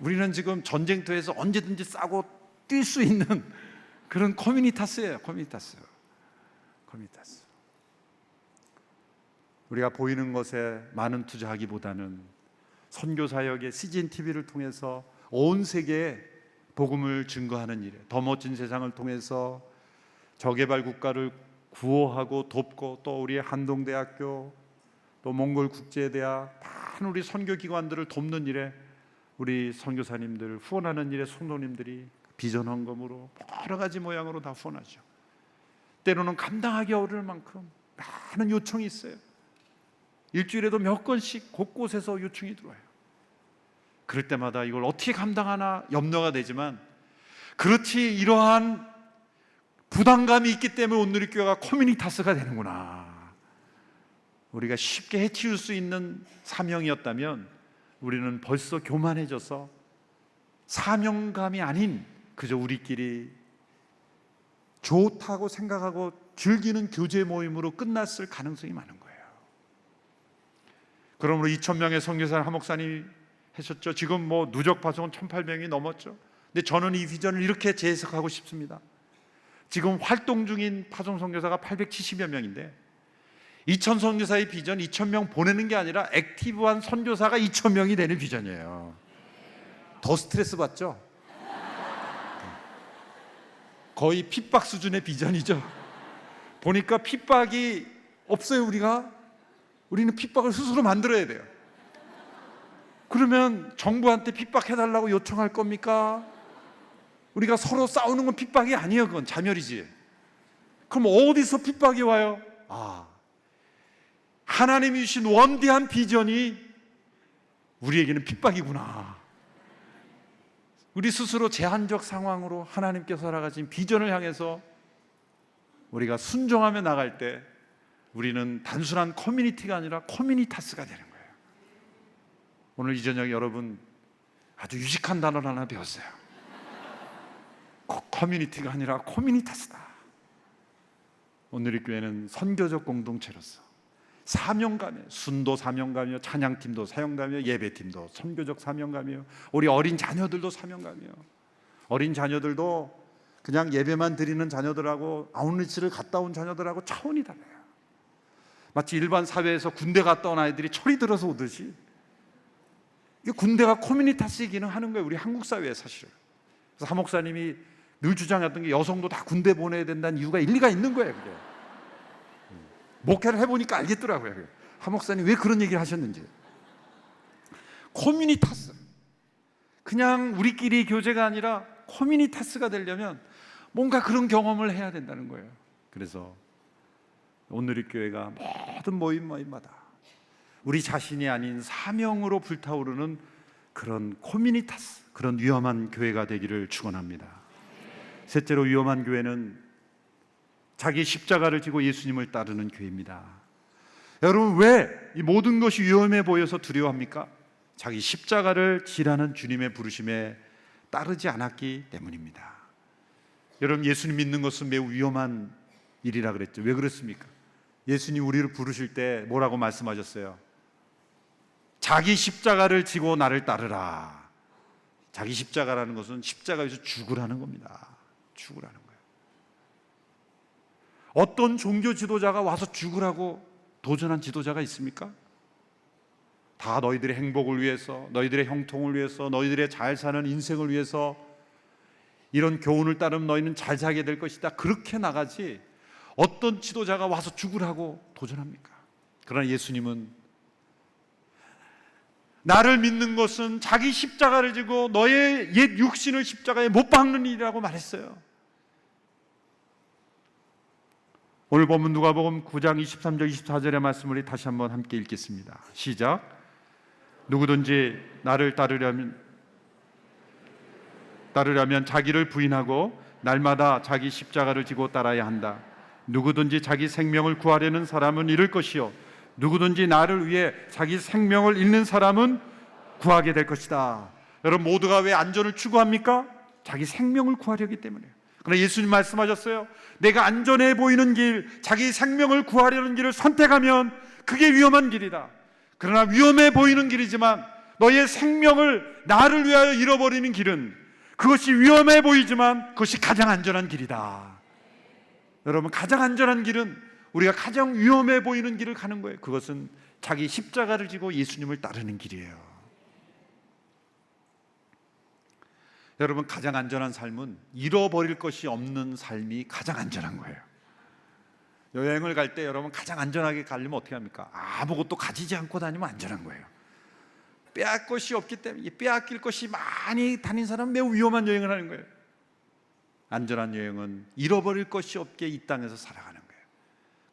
우리는 지금 전쟁터에서 언제든지 싸고 뛸 수 있는 그런 코뮤니타스예요. 코뮤니타스. 우리가 보이는 것에 많은 투자하기보다는 선교사역의 CGN TV를 통해서 온 세계에 복음을 증거하는 일에, 더 멋진 세상을 통해서 저개발 국가를 구호하고 돕고, 또 우리 한동대학교, 또 몽골국제대학, 많은 우리 선교기관들을 돕는 일에 우리 선교사님들 후원하는 일에 성도님들이 비전 헌금으로 여러 가지 모양으로 다 후원하죠. 때로는 감당하기 어려울 만큼 많은 요청이 있어요. 일주일에도 몇 건씩 곳곳에서 요청이 들어와요. 그럴 때마다 이걸 어떻게 감당하나 염려가 되지만, 그렇지 이러한 부담감이 있기 때문에 오늘의 교회가 코뮤니타스가 되는구나. 우리가 쉽게 해치울 수 있는 사명이었다면 우리는 벌써 교만해져서 사명감이 아닌 그저 우리끼리 좋다고 생각하고 즐기는 교제 모임으로 끝났을 가능성이 많은 거예요. 그러므로 2,000명의 선교사를 한 목사님이 하셨죠. 지금 누적 파송은 1,800명이 넘었죠. 근데 저는 이 비전을 이렇게 재해석하고 싶습니다. 지금 활동 중인 파송 선교사가 870여 명인데 2,000 선교사의 비전, 2,000명 보내는 게 아니라 액티브한 선교사가 2,000명이 되는 비전이에요. 더 스트레스 받죠? 거의 핍박 수준의 비전이죠. 보니까 핍박이 없어요. 우리는 핍박을 스스로 만들어야 돼요. 그러면 정부한테 핍박해달라고 요청할 겁니까? 우리가 서로 싸우는 건 핍박이 아니에요. 그건 자멸이지. 그럼 어디서 핍박이 와요? 하나님이 주신 원대한 비전이 우리에게는 핍박이구나. 우리 스스로 제한적 상황으로 하나님께서 살아가신 비전을 향해서 우리가 순종하며 나갈 때 우리는 단순한 커뮤니티가 아니라 커뮤니타스가 되는 거예요. 오늘 이 저녁 여러분 아주 유식한 단어를 하나 배웠어요. 커뮤니티가 아니라 커뮤니타스다. 오늘의 교회는 선교적 공동체로서 사명감에, 순도 사명감이요, 찬양팀도 사명감이요, 예배팀도 선교적 사명감이요, 우리 어린 자녀들도 사명감이요. 어린 자녀들도 그냥 예배만 드리는 자녀들하고 아웃리치를 갔다 온 자녀들하고 차원이 달라요. 마치 일반 사회에서 군대 갔다 온 아이들이 철이 들어서 오듯이 이 군대가 커뮤니타스의 기능을 하는 거예요. 우리 한국 사회에 사실. 그래서 한 목사님이 늘 주장했던 게 여성도 다 군대 보내야 된다는 이유가 일리가 있는 거예요. 그게. 목회를 해보니까 알겠더라고요. 한 목사님 왜 그런 얘기를 하셨는지. 커뮤니타스, 그냥 우리끼리 교제가 아니라 커뮤니타스가 되려면 뭔가 그런 경험을 해야 된다는 거예요. 그래서 오늘의 교회가 모든 모임마다 우리 자신이 아닌 사명으로 불타오르는 그런 커뮤니타스, 그런 위험한 교회가 되기를 축원합니다. 셋째로, 위험한 교회는 자기 십자가를 지고 예수님을 따르는 교회입니다. 여러분, 왜 이 모든 것이 위험해 보여서 두려워합니까? 자기 십자가를 지라는 주님의 부르심에 따르지 않았기 때문입니다. 여러분, 예수님 믿는 것은 매우 위험한 일이라 그랬죠. 왜 그렇습니까? 예수님 우리를 부르실 때 뭐라고 말씀하셨어요? 자기 십자가를 지고 나를 따르라. 자기 십자가라는 것은 십자가에서 죽으라는 겁니다. 죽으라는 거예요. 어떤 종교 지도자가 와서 죽으라고 도전한 지도자가 있습니까? 다 너희들의 행복을 위해서, 너희들의 형통을 위해서, 너희들의 잘 사는 인생을 위해서 이런 교훈을 따르면 너희는 잘 살게 될 것이다, 그렇게 나가지 어떤 지도자가 와서 죽으라고 도전합니까? 그러나 예수님은 나를 믿는 것은 자기 십자가를 지고 너의 옛 육신을 십자가에 못 박는 일이라고 말했어요. 오늘 본문 누가복음 9장 23절 24절의 말씀을 우리 다시 한번 함께 읽겠습니다. 시작. 누구든지 나를 따르려면 자기를 부인하고 날마다 자기 십자가를 지고 따라야 한다. 누구든지 자기 생명을 구하려는 사람은 잃을 것이요, 누구든지 나를 위해 자기 생명을 잃는 사람은 구하게 될 것이다. 여러분, 모두가 왜 안전을 추구합니까? 자기 생명을 구하려기 때문에요. 그러나 예수님 말씀하셨어요. 내가 안전해 보이는 길, 자기 생명을 구하려는 길을 선택하면 그게 위험한 길이다. 그러나 위험해 보이는 길이지만 너의 생명을 나를 위하여 잃어버리는 길은, 그것이 위험해 보이지만 그것이 가장 안전한 길이다. 여러분, 가장 안전한 길은 우리가 가장 위험해 보이는 길을 가는 거예요. 그것은 자기 십자가를 지고 예수님을 따르는 길이에요. 여러분, 가장 안전한 삶은 잃어버릴 것이 없는 삶이 가장 안전한 거예요. 여행을 갈 때 여러분, 가장 안전하게 가려면 어떻게 합니까? 아무것도 가지지 않고 다니면 안전한 거예요. 빼앗길 것이 없기 때문에, 빼앗길 것이 많이 다닌 사람은 매우 위험한 여행을 하는 거예요. 안전한 여행은 잃어버릴 것이 없게 이 땅에서 살아가는 거예요.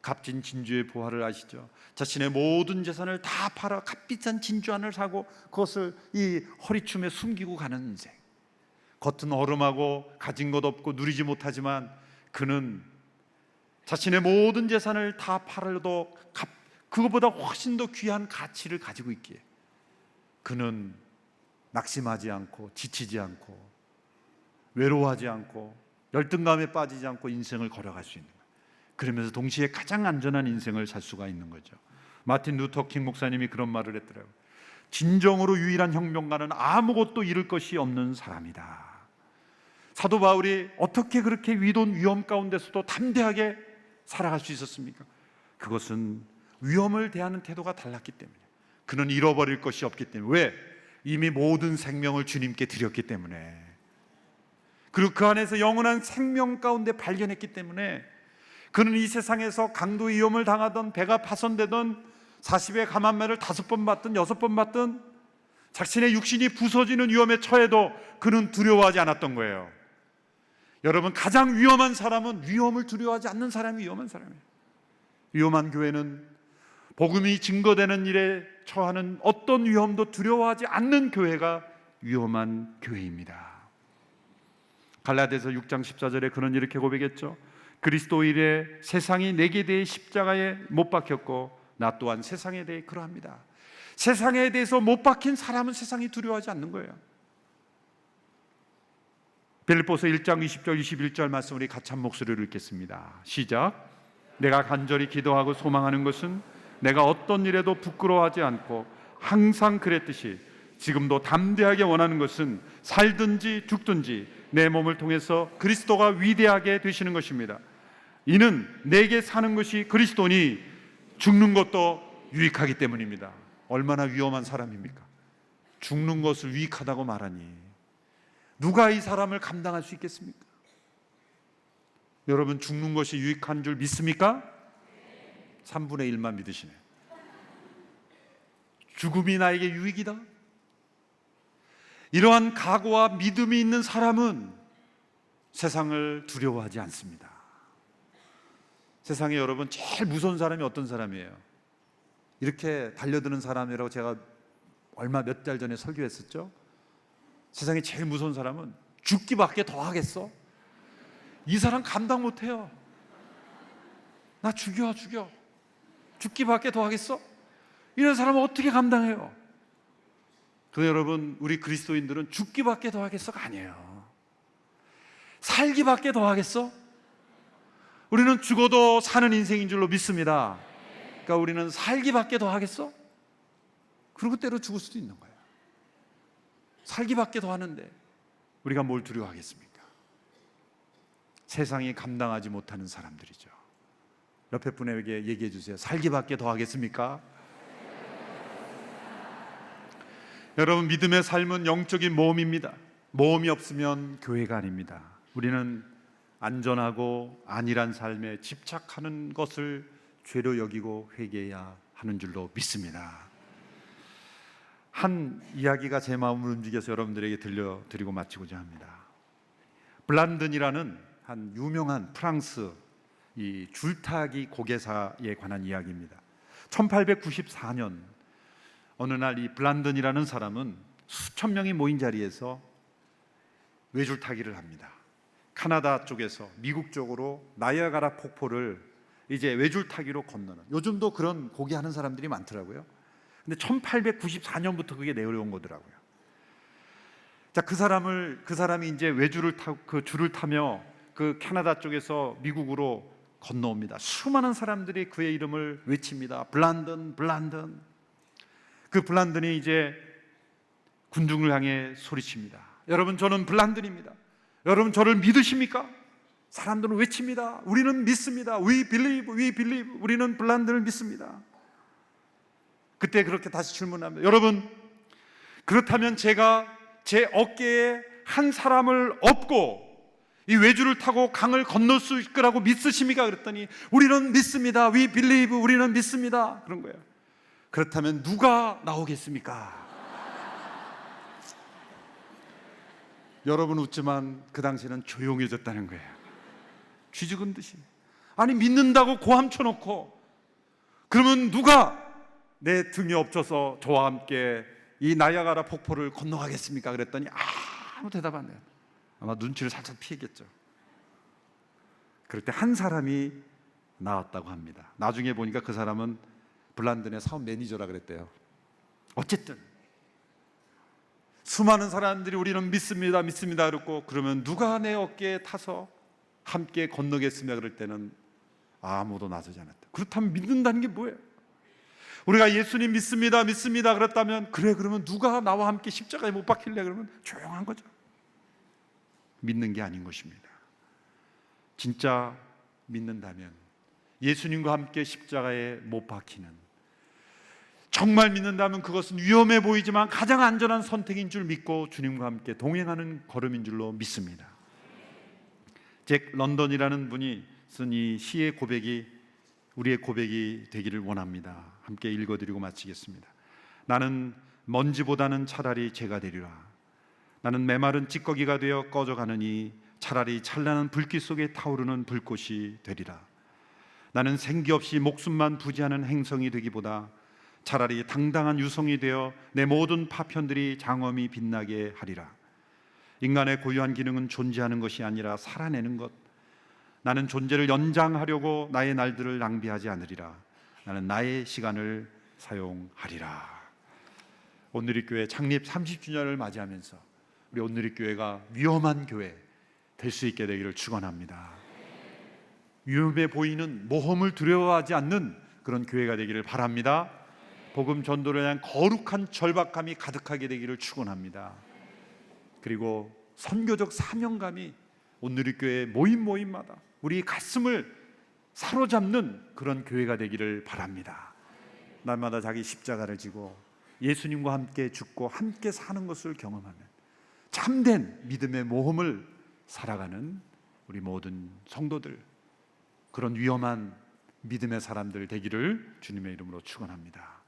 값진 진주의 보화를 아시죠? 자신의 모든 재산을 다 팔아 값비싼 진주 하나를 사고 그것을 이 허리춤에 숨기고 가는 인생. 겉은 얼음하고 가진 것 없고 누리지 못하지만 그는 자신의 모든 재산을 다 팔아도 그것보다 훨씬 더 귀한 가치를 가지고 있기에 그는 낙심하지 않고 지치지 않고 외로워하지 않고 열등감에 빠지지 않고 인생을 걸어갈 수 있는 거예요. 그러면서 동시에 가장 안전한 인생을 살 수가 있는 거죠. 마틴 루터 킹 목사님이 그런 말을 했더라고요. 진정으로 유일한 혁명가는 아무것도 잃을 것이 없는 사람이다. 사도 바울이 어떻게 그렇게 위돈 위험 가운데서도 담대하게 살아갈 수 있었습니까? 그것은 위험을 대하는 태도가 달랐기 때문에, 그는 잃어버릴 것이 없기 때문에. 왜? 이미 모든 생명을 주님께 드렸기 때문에, 그리고 그 안에서 영원한 생명 가운데 발견했기 때문에, 그는 이 세상에서 강도 위험을 당하던, 배가 파손되던, 40의 감한매를 5번 맞든 6번 맞든 자신의 육신이 부서지는 위험에 처해도 그는 두려워하지 않았던 거예요. 여러분, 가장 위험한 사람은 위험을 두려워하지 않는 사람이 위험한 사람이에요. 위험한 교회는 복음이 증거되는 일에 처하는 어떤 위험도 두려워하지 않는 교회가 위험한 교회입니다. 갈라디아서 6장 14절에 그는 이렇게 고백했죠. 그리스도 일에 세상이 내게 대해 십자가에 못 박혔고 나 또한 세상에 대해 그러합니다. 세상에 대해서 못 박힌 사람은 세상이 두려워하지 않는 거예요. 빌립보서 1장 20절 21절 말씀 우리 같이 한 목소리로 읽겠습니다. 시작. 내가 간절히 기도하고 소망하는 것은 내가 어떤 일에도 부끄러워하지 않고 항상 그랬듯이 지금도 담대하게 원하는 것은 살든지 죽든지 내 몸을 통해서 그리스도가 위대하게 되시는 것입니다. 이는 내게 사는 것이 그리스도니 죽는 것도 유익하기 때문입니다. 얼마나 위험한 사람입니까? 죽는 것을 유익하다고 말하니 누가 이 사람을 감당할 수 있겠습니까? 여러분, 죽는 것이 유익한 줄 믿습니까? 3분의 1만 믿으시네. 죽음이 나에게 유익이다? 이러한 각오와 믿음이 있는 사람은 세상을 두려워하지 않습니다. 세상에 여러분 제일 무서운 사람이 어떤 사람이에요? 이렇게 달려드는 사람이라고 제가 얼마 몇 달 전에 설교했었죠. 세상에 제일 무서운 사람은 죽기밖에 더 하겠어? 이 사람 감당 못해요. 나 죽여 죽기밖에 더 하겠어? 이런 사람은 어떻게 감당해요? 그런데 여러분, 우리 그리스도인들은 죽기밖에 더 하겠어가 아니에요. 살기밖에 더 하겠어? 우리는 죽어도 사는 인생인 줄로 믿습니다. 그러니까 우리는 살기밖에 더 하겠어? 그리고 때로 죽을 수도 있는 거예요. 살기밖에 더 하는데 우리가 뭘 두려워하겠습니까? 세상이 감당하지 못하는 사람들이죠. 옆에 분에게 얘기해 주세요. 살기밖에 더 하겠습니까? 여러분, 믿음의 삶은 영적인 모험입니다. 모험이 없으면 교회가 아닙니다. 우리는 안전하고 안일한 삶에 집착하는 것을 죄로 여기고 회개해야 하는 줄로 믿습니다. 한 이야기가 제 마음을 움직여서 여러분들에게 들려드리고 마치고자 합니다. 블란든이라는 한 유명한 프랑스 이 줄타기 고개사에 관한 이야기입니다. 1894년 어느 날 이 블란든이라는 사람은 수천 명이 모인 자리에서 외줄타기를 합니다. 카나다 쪽에서 미국 쪽으로 나이아가라 폭포를 이제 외줄타기로 건너는, 요즘도 그런 고개 하는 사람들이 많더라고요. 근데 1894년부터 그게 내려온 거더라고요. 자, 그 사람이 이제 외줄을 타고 그 줄을 타며 그 캐나다 쪽에서 미국으로 건너옵니다. 수많은 사람들이 그의 이름을 외칩니다. 블란든, 블란든. 그 블란든이 이제 군중을 향해 소리칩니다. 여러분, 저는 블란든입니다. 여러분, 저를 믿으십니까? 사람들은 외칩니다. 우리는 믿습니다. We believe, we believe. 우리는 블란든을 믿습니다. 그때 그렇게 다시 질문합니다. 여러분, 그렇다면 제가 제 어깨에 한 사람을 업고 이 외줄을 타고 강을 건널 수 있을 거라고 믿으십니까? 그랬더니 우리는 믿습니다. We believe. 우리는 믿습니다. 그런 거예요. 그렇다면 누가 나오겠습니까? 여러분 웃지만 그 당시에는 조용해졌다는 거예요. 쥐죽은 듯이. 아니, 믿는다고 고함 쳐놓고 그러면 누가 내 등에 엎쳐서 저와 함께 이 나이아가라 폭포를 건너가겠습니까? 그랬더니 아무 대답 안 해요. 아마 눈치를 살짝 피했겠죠. 그럴 때 한 사람이 나왔다고 합니다. 나중에 보니까 그 사람은 블란든의 사업 매니저라 그랬대요. 어쨌든 수많은 사람들이 우리는 믿습니다, 믿습니다 그랬고, 그러면 누가 내 어깨에 타서 함께 건너겠습니까? 그럴 때는 아무도 나서지 않았다. 그렇다면 믿는다는 게 뭐예요? 우리가 예수님 믿습니다, 믿습니다 그랬다면, 그래, 그러면 누가 나와 함께 십자가에 못 박힐래? 그러면 조용한 거죠. 믿는 게 아닌 것입니다. 진짜 믿는다면 예수님과 함께 십자가에 못 박히는, 정말 믿는다면 그것은 위험해 보이지만 가장 안전한 선택인 줄 믿고 주님과 함께 동행하는 걸음인 줄로 믿습니다. 잭 런던이라는 분이 쓴 이 시의 고백이 우리의 고백이 되기를 원합니다. 함께 읽어드리고 마치겠습니다. 나는 먼지보다는 차라리 재가 되리라. 나는 메마른 찌꺼기가 되어 꺼져가느니 차라리 찬란한 불빛 속에 타오르는 불꽃이 되리라. 나는 생기 없이 목숨만 부지하는 행성이 되기보다 차라리 당당한 유성이 되어 내 모든 파편들이 장엄히 빛나게 하리라. 인간의 고유한 기능은 존재하는 것이 아니라 살아내는 것. 나는 존재를 연장하려고 나의 날들을 낭비하지 않으리라. 나는 나의 시간을 사용하리라. 온누리교회 창립 30주년을 맞이하면서 우리 온누리교회가 위험한 교회 될 수 있게 되기를 축원합니다. 위험해 보이는 모험을 두려워하지 않는 그런 교회가 되기를 바랍니다. 복음 전도를 향한 거룩한 절박함이 가득하게 되기를 축원합니다. 그리고 선교적 사명감이 온누리교회 모임마다 우리 가슴을 사로잡는 그런 교회가 되기를 바랍니다. 날마다 자기 십자가를 지고 예수님과 함께 죽고 함께 사는 것을 경험하는 참된 믿음의 모험을 살아가는 우리 모든 성도들, 그런 위험한 믿음의 사람들 되기를 주님의 이름으로 축원합니다.